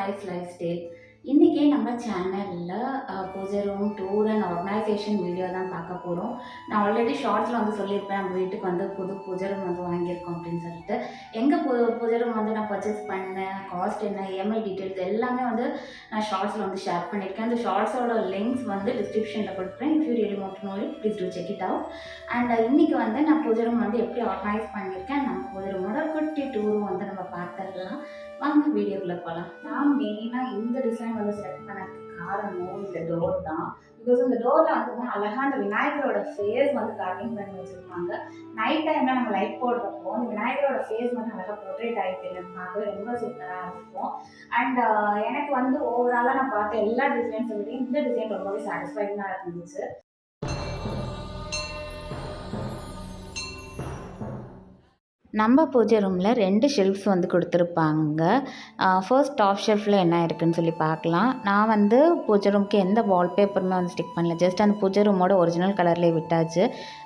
Life life style. இன்றைக்கி நம்ம சேனலில் பூஜை room tour and organisation video தான் பார்க்க போகிறோம். நான் ஆல்ரெடி ஷார்ட்ஸில் வந்து சொல்லியிருப்பேன், நம்ம வீட்டுக்கு வந்து புது பூஜை ரூம் வந்து வாங்கியிருக்கோம் அப்படின்னு சொல்லிட்டு. எங்கே பூஜை ரூம் வந்து நான் பர்ச்சேஸ் பண்ணேன், காஸ்ட் என்ன, இஎம்ஐ டீட்டெயில்ஸ் எல்லாமே வந்து நான் ஷார்ட்ஸில் வந்து ஷேர் பண்ணியிருக்கேன். அந்த ஷார்ட்ஸோட லிங்க்ஸ் வந்து டிஸ்கிரிப்ஷனில் கொடுக்குறேன். If you really want to know it, please do check it out. And இன்றைக்கி வந்து நான் பூஜை ரூம் வந்து எப்படி ஆர்கனைஸ் பண்ணியிருக்கேன், நம்ம பூஜை ரூமோட குட்டி டூரும் வந்து நம்ம பார்த்துடலாம். வாங்க வீடியோக்குள்ளே போகலாம். நான் மெயினாக இந்த டிசைன் வந்து செலக்ட் பண்ணதுக்கு காரணம் இந்த டோர் தான். பிகாஸ் இந்த டோரில் வந்து அழகாக அந்த விநாயகரோட ஃபேஸ் வந்து கட்டிங் பண்ணி வச்சுருப்பாங்க. நைட் டைமில் நம்ம லைட் போடுறப்போ அந்த விநாயகரோட ஃபேஸ் வந்து அழகாக போர்ட்ரேட் ஆகிட்டு பார்க்கவே ரொம்ப சூப்பராக இருக்கும். அண்ட் எனக்கு வந்து ஓவராலாக நான் பார்த்த எல்லா டிசைன்ஸை விட இந்த டிசைன் ரொம்பவே சாட்டிஸ்ஃபைடாக இருந்துச்சு. நம்ம பூஜை ரூமில் 2 ஷெல்ஃப்ஸ் வந்து கொடுத்துருப்பாங்க. ஃபர்ஸ்ட் டாப் ஷெல்ஃபில் என்ன இருக்குதுன்னு சொல்லி பார்க்கலாம். நான் வந்து பூஜை ரூமுக்கு எந்த வால்பேப்பருமே வந்து ஸ்டிக் பண்ணல. ஜஸ்ட் அந்த பூஜை ரூமோட ஒரிஜினல் கலர்லேயே விட்டாச்சு.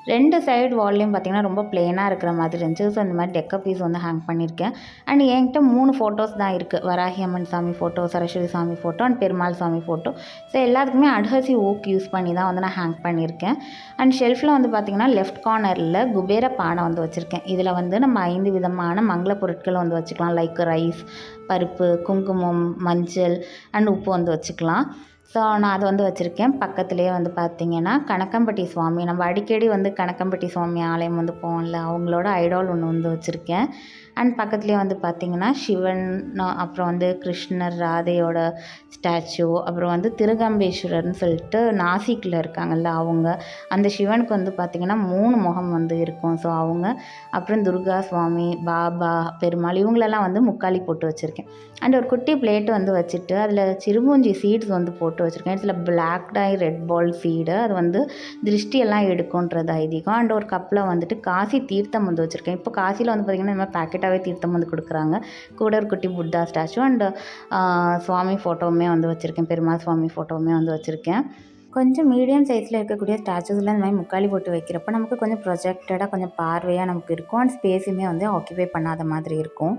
2 சைடு வால்லையும் பார்த்திங்கன்னா ரொம்ப ப்ளெயினாக இருக்கிற மாதிரி இருந்துச்சு. ஸோ இந்த மாதிரி டெக்கர் பீஸ் வந்து ஹேங் பண்ணியிருக்கேன். அண்ட் என்கிட்ட 3 ஃபோட்டோஸ் தான் இருக்குது. வராகி அம்மன் சாமி ஃபோட்டோ, சரஸ்வதி சாமி ஃபோட்டோ அண்ட் பெருமாள் சாமி ஃபோட்டோ. ஸோ எல்லாத்துக்குமே அட்ஹசிவ் ஊக் யூஸ் பண்ணி தான் வந்து நான் ஹேங் பண்ணியிருக்கேன். அண்ட் ஷெல்ஃபில் வந்து பார்த்திங்கன்னா லெஃப்ட் கார்னரில் குபேர பானை வந்து வச்சுருக்கேன். இதில் வந்து நம்ம 5 விதமான மங்கள பொருட்களை வந்து வச்சுக்கலாம். லைக் ரைஸ், பருப்பு, குங்குமம், மஞ்சள் அண்ட் உப்பு வந்து வச்சுக்கலாம். ஸோ நான் அதை வந்து வச்சுருக்கேன். பக்கத்துலேயே வந்து பார்த்திங்கன்னா கணக்கம்பட்டி சுவாமி, நம்ம அடிக்கடி வந்து கணக்கம்பட்டி சுவாமி ஆலயம் வந்து போகல, அவங்களோட ஐடால் ஒன்று வந்து வச்சுருக்கேன். அண்ட் பக்கத்துலேயே வந்து பார்த்திங்கன்னா சிவன், அப்புறம் வந்து கிருஷ்ணர், ராதையோட ஸ்டாச்சு, அப்புறம் வந்து திருகம்பேஸ்வரர்னு சொல்லிட்டு நாசிக்கில் இருக்காங்கல்ல அவங்க. அந்த சிவனுக்கு வந்து பார்த்திங்கன்னா 3 முகம் வந்து இருக்கும். ஸோ அவங்க, அப்புறம் துர்கா சுவாமி, பாபா, பெருமாள், இவங்களெல்லாம் வந்து முக்காலி போட்டு வச்சுருக்கேன். அண்ட் ஒரு குட்டி பிளேட்டு வந்து வச்சுட்டு அதில் சிறுமூஞ்சி சீட்ஸ் வந்து போட்டு வச்சுருக்கேன். இதில் பிளாக் டை ரெட் பால் சீடு, அது வந்து திருஷ்டியெல்லாம் எடுக்கும்ன்றது ஐதீகம். அண்ட் ஒரு கப்பில் வந்துட்டு காசி தீர்த்தம் வந்து வச்சுருக்கேன். இப்போ காசியில் வந்து பார்த்திங்கன்னா இந்த மாதிரி பேக்கெட்டாகவே தீர்த்தம் வந்து கொடுக்குறாங்க. கூட ஒரு குட்டி புத்தா ஸ்டாச்சு அண்ட் சுவாமி ஃபோட்டோவுமே வந்து வச்சுருக்கேன். பெருமாள் சுவாமி ஃபோட்டோவுமே வந்து வச்சுருக்கேன். கொஞ்சம் மீடியம் சைஸில் இருக்கக்கூடிய ஸ்டாச்சுஸில் இந்த மாதிரி முக்காலி போட்டு வைக்கிறப்போ நமக்கு கொஞ்சம் ப்ரொஜெக்டடாக கொஞ்சம் பார்வையாக நமக்கு இருக்கும். அண்ட் ஸ்பேஸுமே வந்து ஆக்கியூபை பண்ணாத மாதிரி இருக்கும்.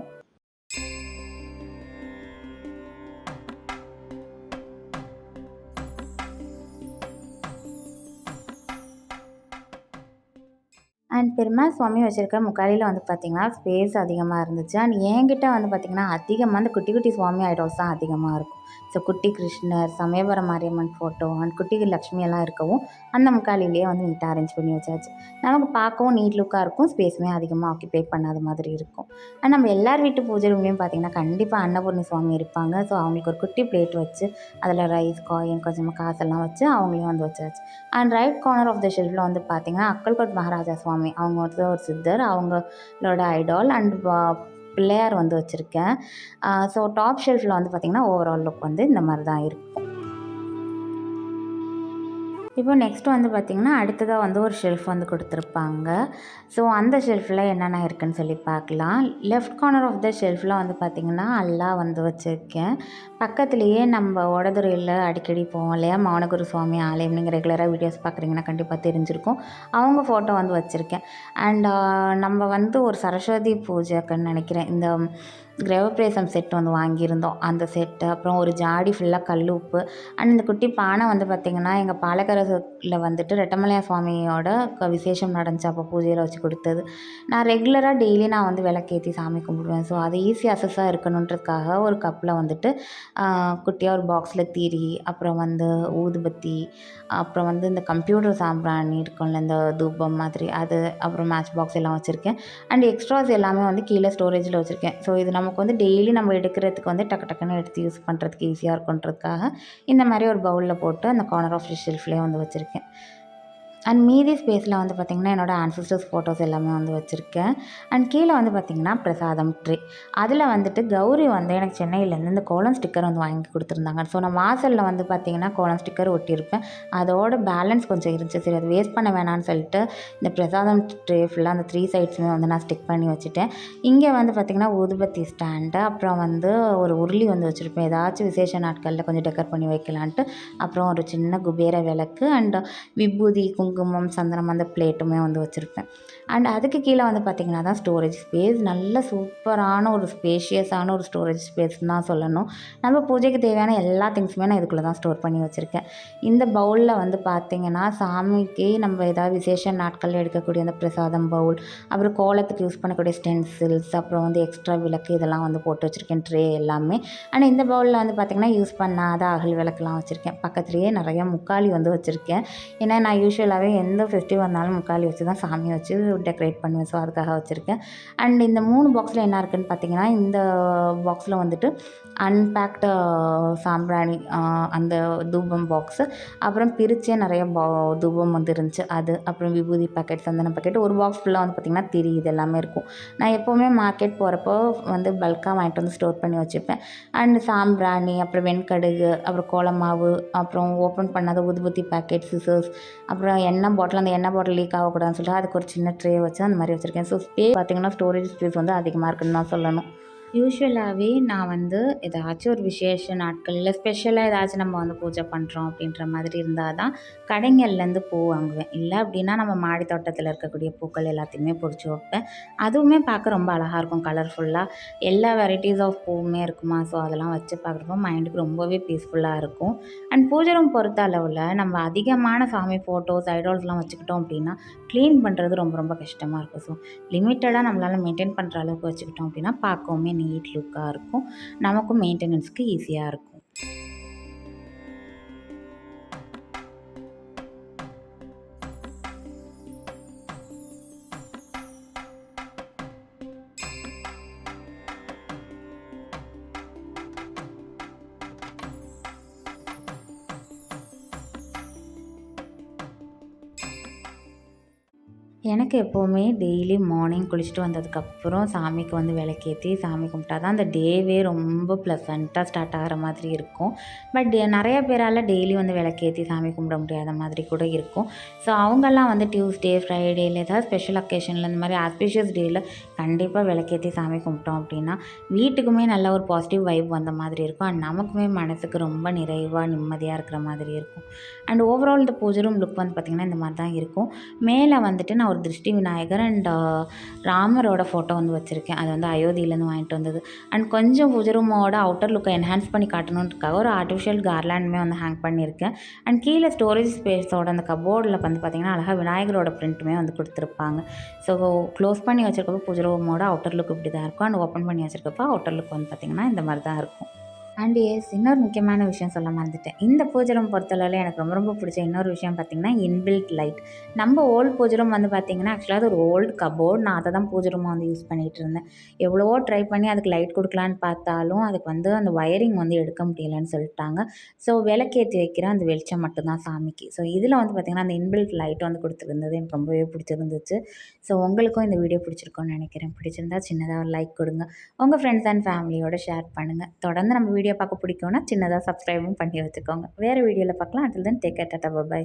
அண்ட் பெருமாள் சுவாமி வச்சுருக்க முக்காலியில் வந்து பார்த்திங்கன்னா ஸ்பேஸ் அதிகமாக இருந்துச்சு. அண்ட் என்கிட்ட வந்து பார்த்திங்கன்னா அதிகமாக அந்த குட்டி குட்டி சுவாமி ஐடால்ஸ் தான் அதிகமாக இருக்கும். ஸோ குட்டி கிருஷ்ணர், சமயபுரம் மாரியம்மன் ஃபோட்டோ அண்ட் குட்டி லக்ஷ்மி எல்லாம் இருக்கவும் அந்த முக்காலிலேயே வந்து நீட்டாக அரேஞ்ச் பண்ணி வச்சாச்சு. நமக்கு பார்க்கவும் நீட் லுக்காக இருக்கும், ஸ்பேஸுமே அதிகமாக ஆக்கியூபை பண்ணாத மாதிரி இருக்கும். அண்ட் நம்ம எல்லார் வீட்டு பூஜை ரூம்லேயும் பார்த்திங்கன்னா கண்டிப்பாக அன்னபூர்ணி சுவாமி இருப்பாங்க. ஸோ அவங்களுக்கு ஒரு குட்டி பிளேட் வச்சு அதில் ரைஸ், காயின், கொஞ்சமாக காசெல்லாம் வச்சு அவங்களையும் வந்து வச்சாச்சு. And right corner of the ஷெல்ஃபில் வந்து பார்த்திங்கன்னா அக்கல்கோட் மகாராஜா சுவாமி, அவங்க வந்து ஒரு சித்தர், அவங்களோட ஐடால் அண்ட் பிள்ளையார் வந்து வச்சுருக்கேன். ஸோ டாப் ஷெல்ஃபில் வந்து பார்த்திங்கன்னா ஓவரால் லுக் வந்து இந்த மாதிரி தான் இருக்கும். இப்போ நெக்ஸ்ட் வந்து பார்த்திங்கன்னா அடுத்ததாக வந்து ஒரு ஷெல்ஃப் வந்து கொடுத்துருப்பாங்க. ஸோ அந்த ஷெல்ஃபில் என்னென்ன இருக்குதுன்னு சொல்லி பார்க்கலாம். லெஃப்ட் கார்னர் ஆஃப் த ஷெல்ஃபில் வந்து பார்த்திங்கன்னா அல்லா வந்து வச்சுருக்கேன். பக்கத்துலேயே நம்ம ஓடதுறையில் அடிக்கடி போவோம் இல்லையா, மௌனகுரு சுவாமி ஆலயம். நீங்கள் ரெகுலராக வீடியோஸ் பார்க்குறீங்கன்னா கண்டிப்பாக தெரிஞ்சிருக்கும். அவங்க ஃபோட்டோ வந்து வச்சுருக்கேன். அண்ட் நம்ம வந்து ஒரு சரஸ்வதி பூஜைக்குன்னு நினைக்கிறேன் இந்த கிரகப்பிரவேசம் செட் வந்து வாங்கியிருந்தோம். அந்த செட்டு, அப்புறம் ஒரு ஜாடி ஃபுல்லாக கல் உப்பு அண்ட் இந்த குட்டி பானை வந்து பார்த்திங்கன்னா எங்கள் பாலக்கரசில் வந்துட்டு ரெட்டமலையா சுவாமியோட விசேஷம் நடந்துச்சு, அப்போ பூஜையில் வச்சு கொடுத்தது. நான் ரெகுலராக டெய்லி நான் வந்து விளக்கேற்றி சாமி கும்பிடுவேன். ஸோ அது ஈஸி அசஸாக இருக்கணுன்றதுக்காக ஒரு கப்பில் வந்துட்டு குட்டியாக ஒரு பாக்ஸில் திரி, அப்புறம் வந்து ஊதுபத்தி, அப்புறம் வந்து இந்த கம்ப்யூட்டர் சாம்பிராணி இருக்கும்ல இந்த தூபம் மாதிரி அது, அப்புறம் மேட்ச் பாக்ஸ் எல்லாம் வச்சுருக்கேன். அண்ட் எக்ஸ்ட்ராஸ் எல்லாமே வந்து கீழே ஸ்டோரேஜில் வச்சுருக்கேன். ஸோ இது நமக்கு வந்து டெய்லி நம்ம எடுக்கிறதுக்கு வந்து டக்கு டக்குன்னு எடுத்து யூஸ் பண்ணுறதுக்கு ஈஸியாக இருக்குன்றதுக்காக இந்த மாதிரி ஒரு பவுலில் போட்டு அந்த கார்னர் ஆஃப் ஷெல்ஃப்லேயே வந்து வச்சுருக்கேன். அண்ட் மீதி ஸ்பேஸில் வந்து பார்த்திங்கன்னா என்னோடய ஆன்சஸ்டர்ஸ் ஃபோட்டோஸ் எல்லாமே வந்து வச்சுருக்கேன். அண்ட் கீழே வந்து பார்த்திங்கன்னா பிரசாதம் ட்ரே, அதில் வந்துட்டு கௌரி வந்து எனக்கு சென்னையிலேருந்து இந்த கோலம் ஸ்டிக்கர் வந்து வாங்கி கொடுத்துருந்தாங்க. ஸோ நான் வாசலில் வந்து பார்த்திங்கன்னா கோலம் ஸ்டிக்கர் ஒட்டியிருப்பேன். அதோட பேலன்ஸ் கொஞ்சம் இருந்துச்சு, சரி அது வேஸ்ட் பண்ண வேணான்னு சொல்லிட்டு இந்த பிரசாதம் ட்ரே ஃபுல்லாக அந்த 3 சைட்ஸுமே வந்து நான் ஸ்டிக் பண்ணி வச்சுட்டேன். இங்கே வந்து பார்த்திங்கன்னா ஊதுபத்தி ஸ்டாண்டு, அப்புறம் வந்து ஒரு உருளி வந்து வச்சுருப்பேன், ஏதாச்சும் விசேஷ நாட்களில் கொஞ்சம் டெக்கர் பண்ணி வைக்கலான்ட்டு. அப்புறம் ஒரு சின்ன குபேர விளக்கு அண்ட் விபூதி, குங்குமம், சந்தனம் அந்த பிளேட்டுமே வந்து வச்சுருப்பேன். அண்ட் அதுக்கு கீழே வந்து பார்த்திங்கன்னா தான் ஸ்டோரேஜ் ஸ்பேஸ். நல்ல சூப்பரான ஒரு ஸ்பேஷியஸான ஒரு ஸ்டோரேஜ் ஸ்பேஸ்ன்னு தான் சொல்லணும். நம்ம பூஜைக்கு தேவையான எல்லா திங்ஸுமே நான் இதுக்குள்ளே தான் ஸ்டோர் பண்ணி வச்சுருக்கேன். இந்த பவுலில் வந்து பார்த்திங்கன்னா சாமிக்கு நம்ம ஏதாவது விசேஷ நாட்களில் எடுக்கக்கூடிய அந்த பிரசாதம் பவுல், அப்புறம் கோலத்துக்கு யூஸ் பண்ணக்கூடிய ஸ்டென்சில்ஸ், அப்புறம் வந்து எக்ஸ்ட்ரா விளக்கு இதெல்லாம் வந்து போட்டு வச்சுருக்கேன், ட்ரே எல்லாமே. ஆனால் இந்த பவுலில் வந்து பார்த்திங்கன்னா யூஸ் பண்ணாத அகல் விளக்குலாம் வச்சுருக்கேன். பக்கத்துலேயே நிறையா முக்காலி வந்து வச்சுருக்கேன். ஏன்னா நான் யூஸ்வலாகவே எந்த ஃபெஸ்டிவல் வந்தாலும் முக்காலி வச்சு தான் சாமி வச்சு டெக்கரேட் பண்ணுவேன். ஸோ அதுக்காக வச்சுருக்கேன். அண்ட் இந்த 3 பாக்ஸில் என்ன இருக்குதுன்னு பார்த்தீங்கன்னா, இந்த பாக்ஸில் வந்துட்டு அன்பேக்டு சாம்பிராணி அந்த தூபம் பாக்ஸு, அப்புறம் பிரித்தே நிறைய தூபம் வந்து இருந்துச்சு அது, அப்புறம் விபூதி பாக்கெட், சந்தன பாக்கெட், ஒரு பாக்ஸ் ஃபுல்லாக வந்து பார்த்திங்கன்னா திரி இது எல்லாமே இருக்கும். நான் எப்போவுமே மார்க்கெட் போகிறப்போ வந்து பல்காக வாங்கிட்டு வந்து ஸ்டோர் பண்ணி வச்சுப்பேன். அண்ட் சாம்பிராணி, அப்புறம் வெண்கடுகு, அப்புறம் கோலமாவு, அப்புறம் ஓப்பன் பண்ணாத ஊதுபத்தி பாக்கெட், சிசர்ஸ், அப்புறம் எண்ணெய் பாட்டில், அந்த எண்ணெய் பாட்டில் லீக் ஆகக்கூடாதுன்னு சொல்லிட்டு அதுக்கு ஒரு சின்ன ட்ரே வச்சு அந்த மாதிரி வச்சுருக்கேன். ஸோ ஸ்பேஸ் பார்த்திங்கன்னா ஸ்டோரேஜ் ஸ்பேஸ் வந்து அதிகமாக இருக்குதுன்னு தான் சொல்லணும். யூசுவலாகவே நான் வந்து ஏதாச்சும் ஒரு விசேஷ நாட்களில் ஸ்பெஷலாக ஏதாச்சும் நம்ம வந்து பூஜை பண்ணுறோம் அப்படின்ற மாதிரி இருந்தால் தான் கடைங்கள்லேருந்து பூ வாங்குவேன். இல்லை அப்படின்னா நம்ம மாடி தோட்டத்தில் இருக்கக்கூடிய பூக்கள் எல்லாத்தையுமே பொறிச்சு வைப்பேன். அதுவுமே பார்க்க ரொம்ப அழகாக இருக்கும், கலர்ஃபுல்லாக எல்லா வெரைட்டிஸ் ஆஃப் பூவுமே இருக்குமா. ஸோ அதெல்லாம் வச்சு பார்க்குறப்போ மைண்டுக்கு ரொம்பவே பீஸ்ஃபுல்லாக இருக்கும். அண்ட் பூஜை ரூம் பொறுத்த அளவில் நம்ம அதிகமான சாமி ஃபோட்டோஸ், ஐடால்ஸ்லாம் வச்சுக்கிட்டோம் அப்படின்னா க்ளீன் பண்ணுறது ரொம்ப ரொம்ப கஷ்டமாக இருக்கும். ஸோ லிமிட்டடாக நம்மளால் மெயின்டைன் பண்ணுற அளவுக்கு வச்சுக்கிட்டோம் அப்படின்னா பார்க்கவுமே நீட் லுக்காக இருக்கும், நமக்கும் மெயின்டெனன்ஸ்க்கு ஈஸியாக இருக்கும். எனக்கு எப்போவுமே டெய்லி மார்னிங் குளிச்சுட்டு வந்ததுக்கப்புறம் சாமிக்கு வந்து விளக்கேத்தி சாமி கும்பிட்டா தான் அந்த டேவே ரொம்ப ப்ளசண்ட்டாக ஸ்டார்ட் ஆகிற மாதிரி இருக்கும். பட் நிறைய பேரால் டெய்லி வந்து விளக்கேத்தி சாமி கும்பிட முடியாத மாதிரி கூட இருக்கும். ஸோ அவங்கெல்லாம் வந்து டியூஸ்டே, ஃப்ரைடேயில் ஏதாவது ஸ்பெஷல் அக்கேஷனில் இந்த மாதிரி ஆஸ்பிஷியஸ் டேயில் கண்டிப்பாக விளக்கேத்தி சாமி கும்பிட்டோம் அப்படின்னா வீட்டுக்குமே நல்ல ஒரு பாசிட்டிவ் வைப் வந்த மாதிரி இருக்கும். அண்ட் நமக்குமே மனசுக்கு ரொம்ப நிறைவாக நிம்மதியாக இருக்கிற மாதிரி இருக்கும். அண்ட் ஓவரால் இந்த பூஜை ரூம் லுக் வந்து பார்த்திங்கன்னா இந்த மாதிரி தான் இருக்கும். மேலே வந்துட்டு நான் ஒரு திருஷ்டி விநாயகர் அண்ட் ராமரோட ஃபோட்டோ வந்து வச்சுருக்கேன். அது வந்து அயோத்தியிலேருந்து வாங்கிட்டு வந்தது. அண்ட் கொஞ்சம் பூஜை ரூமோட அவுட்டர் லுக்கை என்ஹான்ஸ் பண்ணி காட்டணுன்றதுக்காக ஒரு ஆர்டிஃபிஷியல் கார்லாண்டுமே வந்து ஹேங் பண்ணியிருக்கேன். அண்ட் கீழே ஸ்டோரேஜ் ஸ்பேஸோட அந்த கபோர்டில் வந்து பார்த்திங்கன்னா அழகாக விநாயகரோட பிரிண்ட்டுமே வந்து கொடுத்துருப்பாங்க. ஸோ க்ளோஸ் பண்ணி வச்சுருக்கப்போ பூஜை ரூமோட அவுட்டர் லுக் இப்படி தான் இருக்கும். அண்ட் ஓப்பன் பண்ணி வச்சுருக்கப்போ அவுட்டர் லுக் வந்து பார்த்திங்கன்னா இந்த மாதிரி தான் இருக்கும். அண்ட் எஸ், இன்னொரு முக்கியமான விஷயம் சொல்ல மறந்துட்டேன். இந்த பூஜை ரூம் பொறுத்தளவில் எனக்கு ரொம்ப ரொம்ப பிடிச்ச இன்னொரு விஷயம் பார்த்திங்கன்னா இன்பில்ட் லைட். நம்ம ஓல்டு பூஜை ரூம் வந்து பார்த்திங்கன்னா ஆக்சுவலாக அது ஒரு ஓல்டு கபோர்ட். நான் அதை தான் பூஜை ரூமாக வந்து யூஸ் பண்ணிகிட்டு இருந்தேன். எவ்வளவோ ட்ரை பண்ணி அதுக்கு லைட் கொடுக்கலான்னு பார்த்தாலும் அதுக்கு வந்து அந்த ஒயரிங் வந்து எடுக்க முடியலைன்னு சொல்லிட்டாங்க. ஸோ விளக்கேற்றி வைக்கிற அந்த வெளிச்சம் மட்டும்தான் சாமிக்கு. ஸோ இதில் வந்து பார்த்திங்கன்னா அந்த இன்பில்ட் லைட் வந்து கொடுத்துருந்தது எனக்கு ரொம்பவே பிடிச்சிருந்துச்சு. ஸோ உங்களுக்கும் இந்த வீடியோ பிடிச்சிருக்கோன்னு நினைக்கிறேன். பிடிச்சிருந்தா சின்னதாக ஒரு லைக் கொடுங்க, உங்கள் ஃப்ரெண்ட்ஸ் அண்ட் ஃபேமிலியோட ஷேர் பண்ணுங்கள். தொடர்ந்து நம்ம வீடியோ பார்க்க பிடிக்கும்னா சின்னதாக சப்ஸ்கிரைபும் பண்ணி வச்சுக்கோங்க. வேறு வீடியோவில் பார்க்கலாம். Until then take care, tata, by.